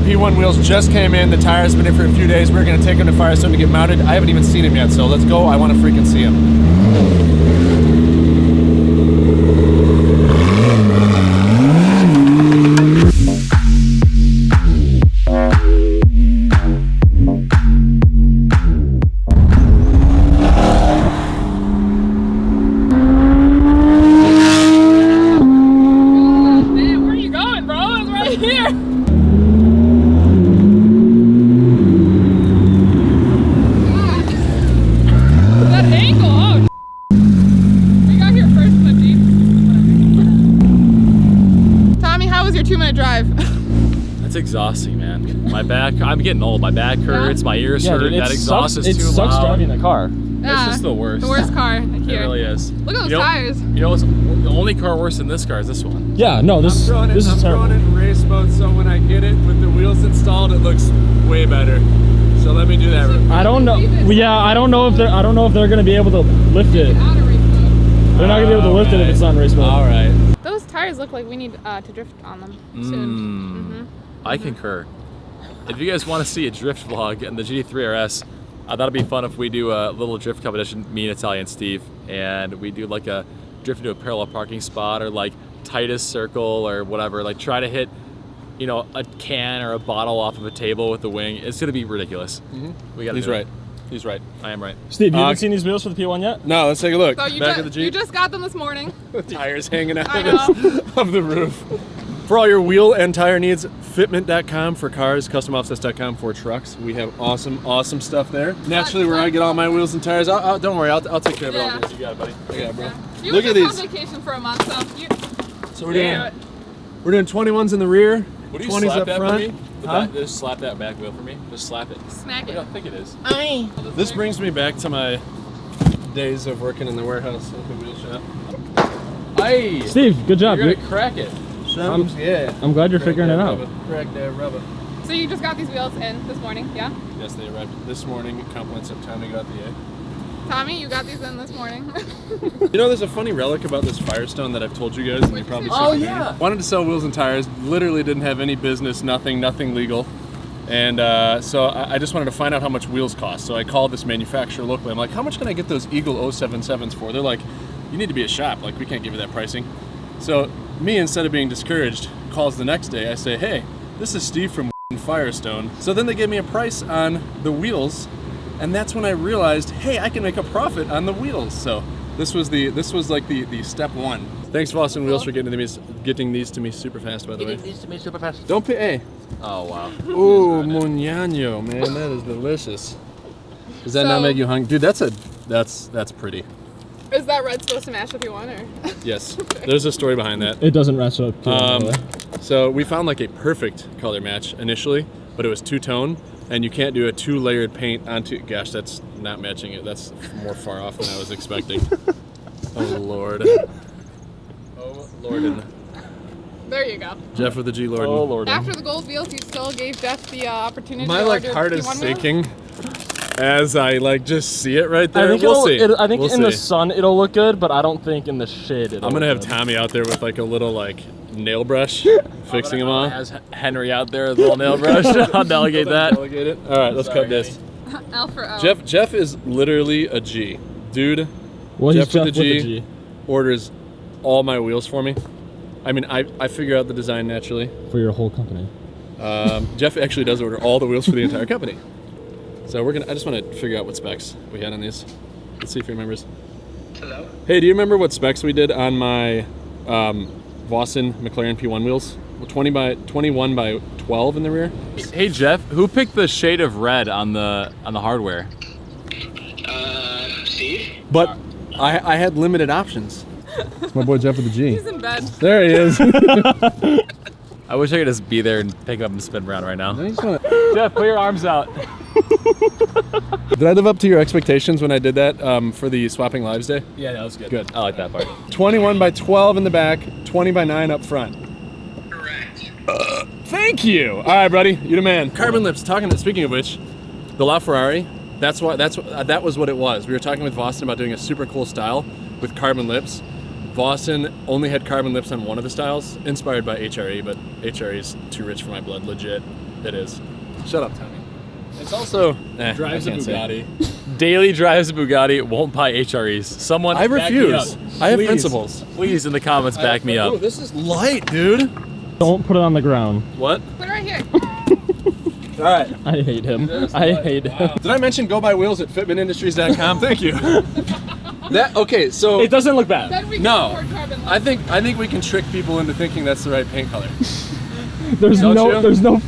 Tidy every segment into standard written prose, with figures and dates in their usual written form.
P1 wheels just came in. The tires been in for a few days. We're gonna take them to Firestone to get mounted. I haven't even seen him yet, so let's go. I want to freaking see him. It's exhausting, man. My back, I'm getting old. My back hurts, my ears hurt. Dude, that exhaust is too loud. It sucks driving the car. It's just the worst. The worst car here. It really is. Look at those tires. You know what's the only car worse than this car is this one. Yeah, no, this is terrible. I'm throwing it in race mode, so when I get it with the wheels installed, it looks way better. So let me do that. I don't know. Yeah, I don't know if they're gonna be able to lift it. They're not gonna be able to lift it if it's not in race mode. All right. Those tires look like we need to drift on them soon. I concur. If you guys want to see a drift vlog in the GT3 RS, that'll be fun if we do a little drift competition, me and Italian Steve, and we do like a drift into a parallel parking spot or like tightest circle or whatever. Like try to hit, you know, a can or a bottle off of a table with the wing. It's gonna be ridiculous. We gotta. He's right. He's right. I am right. Steve, you haven't seen these wheels for the P1 yet? No, let's take a look. So you, Back of the Jeep. You just got them this morning. The tires hanging out I know. of the roof. For all your wheel and tire needs, fitment.com for cars, customoffsets.com for trucks. We have awesome stuff there. Naturally, where I get all my wheels and tires. Don't worry, I'll take care of it all. You got it, buddy. I got it, bro. You Look at these. on vacation for a month, so we're doing 21s in the rear, Would you 20s slap up that front. for me? Huh? Just slap that back wheel for me. Just slap it. Smack Look it. how thick it is. This brings me back to my days of working in the warehouse at the wheel shop. Hey, Steve, good job. You're gonna crack it. Yeah. I'm glad you're figuring it out. Crack that rubber. So you just got these wheels in this morning, yeah? Yes, they arrived this morning. Compliments of Tommy got the A. Tommy, you got these in this morning. You know, there's a funny relic about this Firestone that I've told you guys, and you probably yeah. Wanted to sell wheels and tires. Literally didn't have any business, nothing legal. And so I just wanted to find out how much wheels cost. So I called this manufacturer locally. I'm like, how much can I get those Eagle 077s for? They're like, you need to be a shop. Like, we can't give you that pricing. So me, instead of being discouraged, calls the next day. I say, hey, this is Steve from Firestone. So then they gave me a price on the wheels, and that's when I realized, hey, I can make a profit on the wheels. So this was like the step one. Thanks, Boston Wheels, for getting these to me super fast, by the way. Getting these to me super fast. Don't pay. Hey. Oh wow. Ooh, muñaño, man, that is delicious. Does that not make you hungry, dude? That's pretty. Is that red supposed to match if you want, or? Yes. There's a story behind that. It doesn't match up. So we found like a perfect color match initially, but it was two-tone, and you can't do a two-layered paint onto. Gosh, that's not matching it. That's more far off than I was expecting. Oh Lord. Oh Lord. There you go. Jeff with the G Lord. Oh Lord. After the gold wheels, you still gave Jeff the opportunity My to like order heart is P1 sinking as I like just see it right there. I think we'll see. I think we'll in see. the sun it'll look good, but I don't think in the shade it'll I'm gonna look have good. Tommy out there with like a little like nail brush, fixing them all. Has Henry out there with a little nail brush. I'll delegate that. Delegate it. All right, let's cut this. L for O. Jeff is literally a G, dude. Well, he's Jeff with Jeff the with G, a G. orders all my wheels for me. I mean, I figure out the design naturally. For your whole company. Jeff actually does order all the wheels for the entire company. So I just want to figure out what specs we had on these. Let's see if he remembers. Hello? Hey, do you remember what specs we did on my Vossen McLaren P1 wheels? Well, 21 by 12 in the rear. Hey Jeff, who picked the shade of red on the hardware? Steve? But I had limited options. It's my boy Jeff with the G. He's in bed. There he is. I wish I could just be there and pick up and spin around right now. I just wanna... Jeff, put your arms out. Did I live up to your expectations when I did that for the Swapping Lives Day? Yeah, that was good. Good. I like that part. 21 by 12 in the back, 20 by 9 up front. Correct. Thank you. All right, buddy, you the man. Carbon lips. Speaking of which, the LaFerrari. That was what it was. We were talking with Vossen about doing a super cool style with carbon lips. Vossen only had carbon lips on one of the styles, inspired by HRE, but HRE is too rich for my blood, legit. It is. Shut up, Tommy. It's also Drives a I can't say. Bugatti. Daily drives a Bugatti. Won't buy HREs. Someone. I back me refuse. up. I have Please. principles. Please in the comments back me up. Ooh, this is light, dude. Don't put it on the ground. What? Put it right here. All right. I hate him. I hate him. Did I mention go buy wheels at fitmentindustries.com? Thank you. Okay, so It doesn't look bad. Then we can no, afford carbon I think we can trick people into thinking that's the right paint color. There's Don't no you? there's no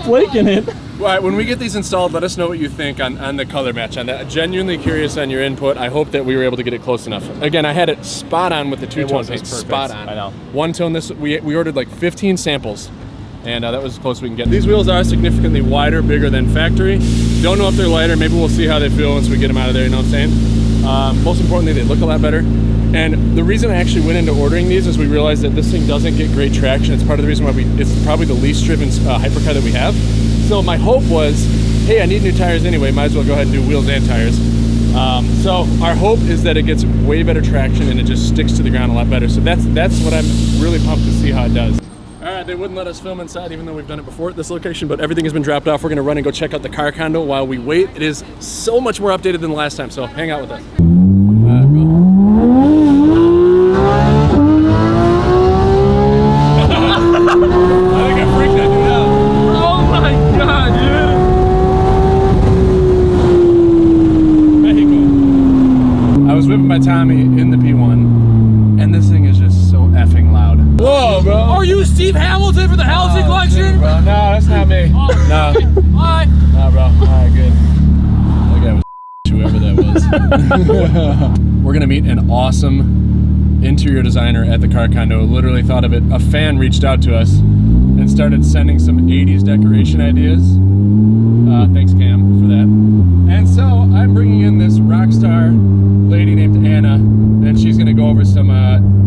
flake in it. All right, when we get these installed, let us know what you think on the color match on that. Genuinely curious on your input. I hope that we were able to get it close enough. Again, I had it spot on with the two-tone was, it paint. was perfect. Spot on. I know. One tone. We ordered like 15 samples, and that was as close as we can get. These wheels are significantly wider, bigger than factory. Don't know if they're lighter. Maybe we'll see how they feel once we get them out of there. You know what I'm saying? Most importantly, they look a lot better. And the reason I actually went into ordering these is we realized that this thing doesn't get great traction. It's part of the reason why it's probably the least driven hypercar that we have. So my hope was, hey, I need new tires anyway. Might as well go ahead and do wheels and tires. So our hope is that it gets way better traction and it just sticks to the ground a lot better. So that's what I'm really pumped to see how it does. All right, they wouldn't let us film inside even though we've done it before at this location, but everything has been dropped off. We're gonna run and go check out the car condo while we wait. It is so much more updated than the last time, so hang out with us. I think I freaked that dude out. Oh my god, Mexico. I was whipping my Tommy in the P1, and this thing is just so effing loud. Whoa, bro. Are you Steve Hamilton for the housing collection? Bro, no, that's not me. No. Hi. Nah, bro. Alright, good. That guy was whoever that was. We're gonna meet an awesome interior designer at the car condo. Literally thought of it. A fan reached out to us and started sending some 80s decoration ideas. Thanks, Cam, for that. And so I'm bringing in this rock star lady named Anna, and she's gonna go over some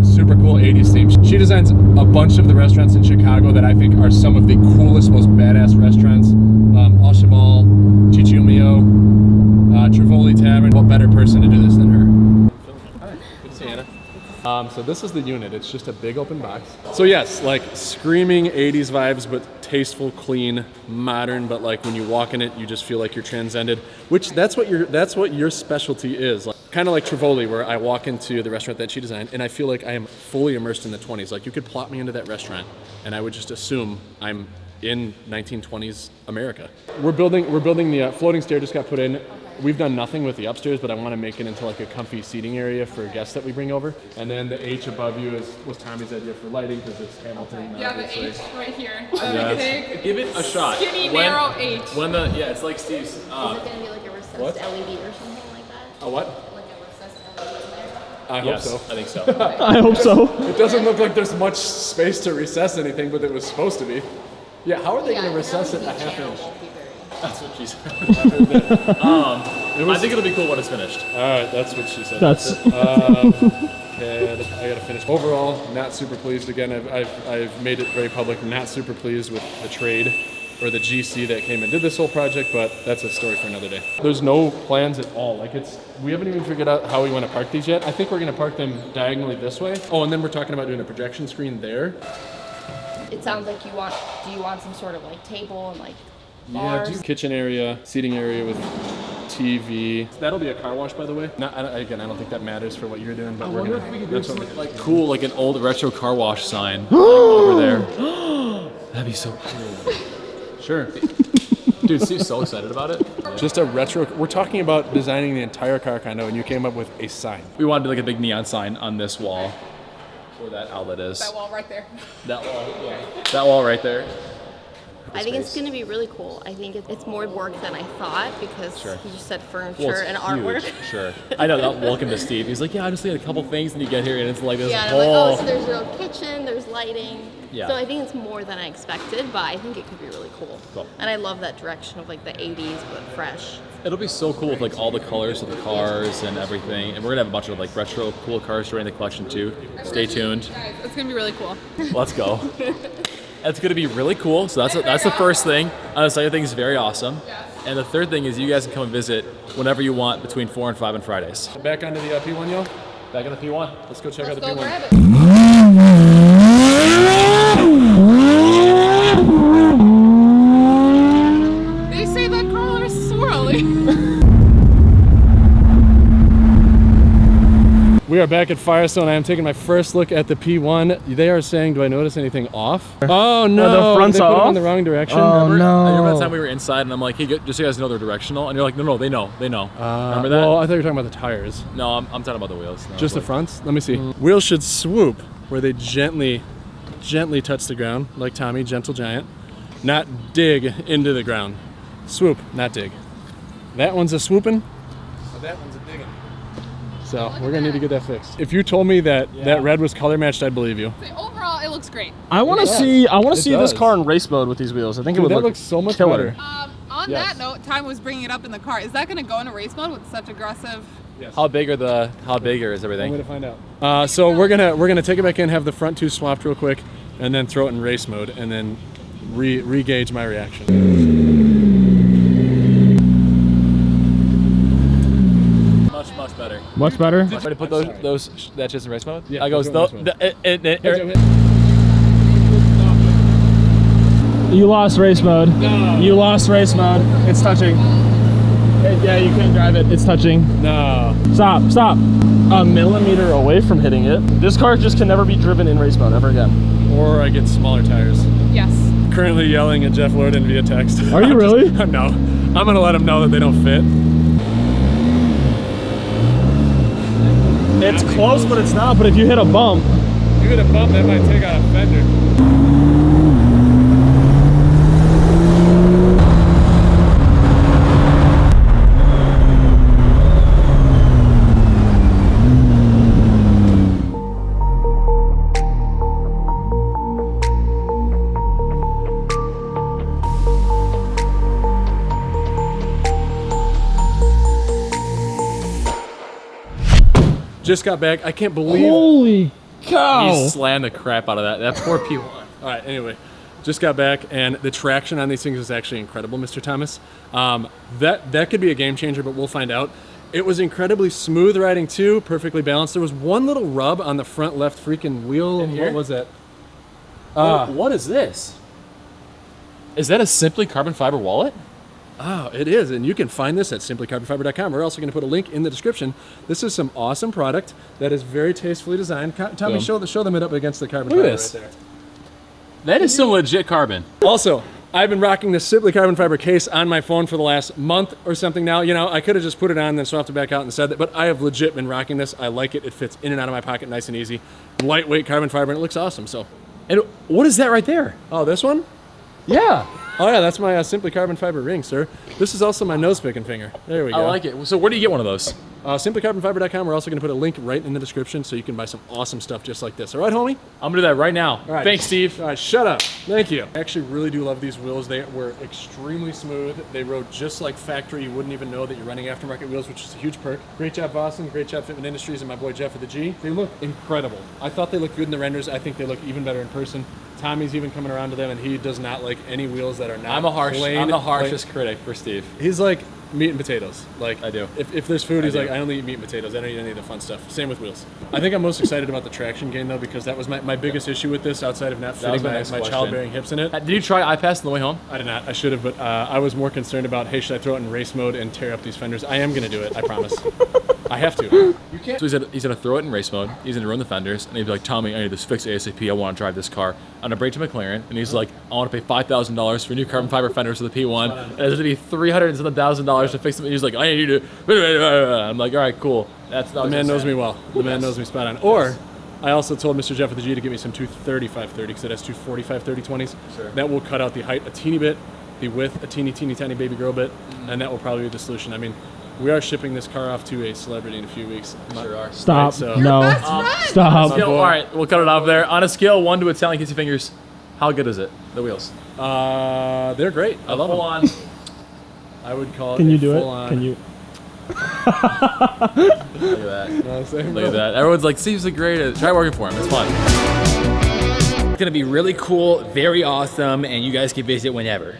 super cool 80s themes. She designs a bunch of the restaurants in Chicago that I think are some of the coolest, most badass restaurants. Au Cheval, Chichumio, Trivoli Tavern. What better person to do this than her? Hi, good to see you, Anna. So this is the unit. It's just a big open box. So yes, like screaming 80s vibes, but tasteful, clean, modern. But like when you walk in it, you just feel like you're transcended. Which that's what your specialty is. Like, kind of like Trivoli, where I walk into the restaurant that she designed, and I feel like I am fully immersed in the 20s. Like you could plop me into that restaurant, and I would just assume I'm in 1920s America. We're building the floating stair just got put in. We've done nothing with the upstairs, but I want to make it into like a comfy seating area for guests that we bring over. And then the H above you was Tommy's idea for lighting because it's Hamilton. Yeah, the obviously. H right here. Yeah. Big, Give it a shot. skinny, narrow H. It's like Steve's. Is it going to be like a recessed what? LED or something like that? A what? Like a recessed LED in there? I hope Yes, so. I think so. I hope so. It doesn't look like there's much space to recess anything, but it was supposed to be. Yeah, how are they going to recess it a half inch? That's what she said. I think it'll be cool when it's finished. All right, that's what she said. That's Okay, I gotta finish. Overall, not super pleased. Again, I've made it very public. Not super pleased with the trade or the GC that came and did this whole project, but that's a story for another day. There's no plans at all. Like we haven't even figured out how we want to park these yet. I think we're gonna park them diagonally this way. Oh, and then we're talking about doing a projection screen there. It sounds like do you want some sort of like table and like Yeah, bars? kitchen area, seating area with TV. That'll be a car wash, by the way. Again, I don't think that matters for what you're doing, but we're gonna. That's what we're Like cool, like an old retro car wash sign like, over there. That'd be so cool. Sure. Dude, Steve's so excited about it. Just a retro. We're talking about designing the entire car condo, and you came up with a sign. We wanted to do like a big neon sign on this wall, where that outlet is. That wall right there. That wall, yeah. That wall right there. I think it's going to be really cool. I think it's more work than I thought because Sure. he just said furniture Well, it's and huge. artwork. Sure. I know that. Welcome to Steve. He's like, yeah, I just need a couple things, and you get here, and it's like this Yeah, and I'm like, oh, whole. so there's no kitchen, there's lighting. Yeah. So I think it's more than I expected, but I think it could be really cool. Cool. And I love that direction of like the 80s, but fresh. It'll be so cool with like all the colors of the cars and everything, and we're gonna have a bunch of like retro cool cars during the collection too. Stay tuned. Guys, it's gonna be really cool. Let's go. That's gonna be really cool. So that's the first thing. The second thing is very awesome. And the third thing is you guys can come and visit whenever you want between 4 and 5 on Fridays. Back onto the P1, y'all. Back on the P1. Let's go check Let's out the go P1. grab it. We are back at Firestone. I am taking my first look at the P1. They are saying, do I notice anything off? Oh no, the front's they put it off? in the wrong direction. Oh, Remember, no. I remember that time we were inside and I'm like, hey, just so you guys know they're directional. And you're like, no, they know. Remember that? Well, I thought you were talking about the tires. No, I'm talking about the wheels. No, Just the like- fronts? Let me see. Wheels should swoop where they gently touch the ground, like Tommy, gentle giant. Not dig into the ground. Swoop, not dig. That one's a swooping. That one's a digging. So we're gonna need to get that fixed. If you told me that that red was color matched, I'd believe you. Overall, it looks great. I want to does. see. I want It to see this does. car in race mode with these wheels. I think Dude, it would that look looks so much killer. better. On Yes. that note, Time was bringing it up in the car. Is that going to go into race mode with such aggressive? Yes. How bigger is I'm everything? gonna find out. So we're gonna take it back in, have the front two swapped real quick, and then throw it in race mode, and then re-gauge my reaction. Much better. Much better. Ready to put those that just in race mode? Yeah, I goes, put it in race mode. You lost race mode. No. You lost race mode. It's touching. Yeah, you can't drive it. It's touching. No. Stop. A millimeter away from hitting it. This car just can never be driven in race mode ever again. Or I get smaller tires. Yes. Currently yelling at Jeff Lorden via text. Are you really? No. I'm gonna let him know that they don't fit. It's close, but it's not. But if you hit a bump, You hit a bump, that might take out a fender. Just got back. I can't believe. holy cow! He slammed the crap out of that. That poor P1. All right, anyway, just got back, and the traction on these things is actually incredible, Mr. Thomas. That could be a game changer, but we'll find out. It was incredibly smooth riding too, perfectly balanced. There was one little rub on the front left freaking wheel. here? What was that? What is this? Is that a Simply Carbon Fiber wallet? Oh, it is, and you can find this at simplycarbonfiber.com. We're also going to put a link in the description. This is some awesome product that is very tastefully designed. Tommy, show them it up against the carbon Look fiber at this. right there. That is some legit carbon. Also, I've been rocking this Simply Carbon Fiber case on my phone for the last month or something now. You know, I could have just put it on and then swapped it back out and said that, but I have legit been rocking this. I like it. It fits in and out of my pocket nice and easy. Lightweight carbon fiber, and it looks awesome. So, And what is that right there? oh, this one? Yeah. Oh yeah, that's my Simply Carbon Fiber ring, sir. This is also my nose picking finger. There we go. I like it. So where do you get one of those? Simplycarbonfiber.com. We're also going to put a link right in the description so you can buy some awesome stuff just like this. All right, homie? I'm gonna do that right now. All right. Thanks, Steve. All right, shut up. Thank you. I actually really do love these wheels. They were extremely smooth. They rode just like factory. You wouldn't even know that you're running aftermarket wheels, which is a huge perk. Great job, Boston. Great job, Fitment Industries, and my boy Jeff at the G. They look incredible. I thought they looked good in the renders. I think they look even better in person. Tommy's even coming around to them, and he does not like any wheels that are not I'm the harshest critic for Steve. He's like meat and potatoes. Like I do. If there's food, he's do. like, I only eat meat and potatoes. I don't eat any of the fun stuff. Same with wheels. I think I'm most excited about the traction gain though, because that was my biggest issue with this, outside of not was fitting my my next question. childbearing hips in it. Did you try iPass on the way home? I did not. I should have, but I was more concerned about, hey, should I throw it in race mode and tear up these fenders? I am gonna do it. I promise. I have to. You can't. So he's gonna throw it in race mode. He's gonna run the fenders, and he'd be like, Tommy, I need this fixed ASAP. I want to drive this car. I'm gonna break to McLaren, and he's like, I want to pay $5,000 for new carbon fiber fenders for the P1, and it's gonna be $300,000 to fix them. And he's like, I need you to. I'm like, all right, cool. The man knows me well. The man knows me spot on. Or, I also told Mr. Jeff at the G to get me some 235/30 because it has two 45/30 20s. Sure. That will cut out the height a teeny bit, the width a teeny tiny baby girl bit, and that will probably be the solution. I mean, we are shipping this car off to a celebrity in a few weeks. Sure are. Stop. Right, so- No. Best friend. Stop. My Scale, boy. all right, we'll cut it off there. On a scale 1 to Italian kissy fingers, how good is it? The wheels. They're great. I love Full them. on. I would call it. Can a you do full-on- it? Can you? Look at that. You know what I'm saying, Look at bro? that. Everyone's like, Steve's the greatest. Try working for him. It's fun. It's gonna be really cool, very awesome, and you guys can visit whenever.